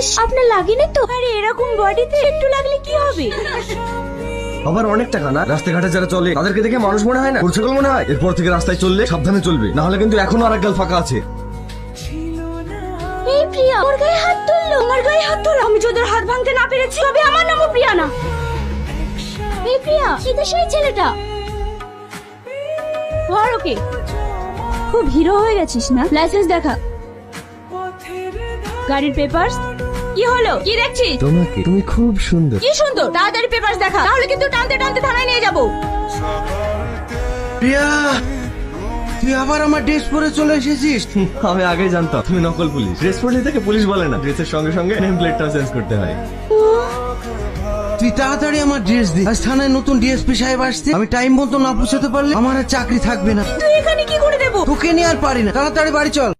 ইস, আপনার লাগেনি তো? আরে এরকম বডিতে একটু লাগলে কি হবে? আবার অনেক টাকা না? রাস্তাঘাটে যারা চলে তাদেরকে দেখে মানুষ মনে হয় না, ছাগল মনে হয়। এরপর থেকে রাস্তায় চললে সাবধানে চলবে, না হলে কিন্তু এখনো আর এক গাল ফাঁকা আছে। এই প্রিয়া, ওর গায়ে হাত তুললো। আমার গায়ে হাত তুললো। আমি যদি ওর হাত ভাঙতে না পেরেছি তবে আমার নামও প্রিয়া না। এই প্রিয়া, এটা সেই ছেলেটা। ধর ওকে। খুব হিরো হয়ে গেছিস না? লাইসেন্স দেখা। গাড়ির পেপারস। কি হলো? কি দেখছিস? তোমাকে, তুমি খুব সুন্দর। কি সুন্দর? তাড়াতাড়ি পেপারস দেখা, তাহলে কিন্তু টানতে টানতে থানায় নিয়ে যাবো। প্রিয়া, তুই আবার আমার ড্রেস পরে চলে এসেছিস। আমি আগে জানতাম তুমি নকল পুলিশ। ড্রেস পরলে তাকে পুলিশ বলে না, ড্রেসের সঙ্গে সঙ্গে নেম প্লেটটাও চেঞ্জ করতে হয়। তুই তাড়াতাড়ি আমার ড্রেস দে। আজ থানায় নতুন ডিএসপি সাহেব আসছে, আমি টাইম মতো না পৌঁছাতে পারলে আমার আর চাকরি থাকবে না। তুই এখানে কি করে দেবো? তোকে নিয়ে আর পারি না, তাড়াতাড়ি বাড়ি চল।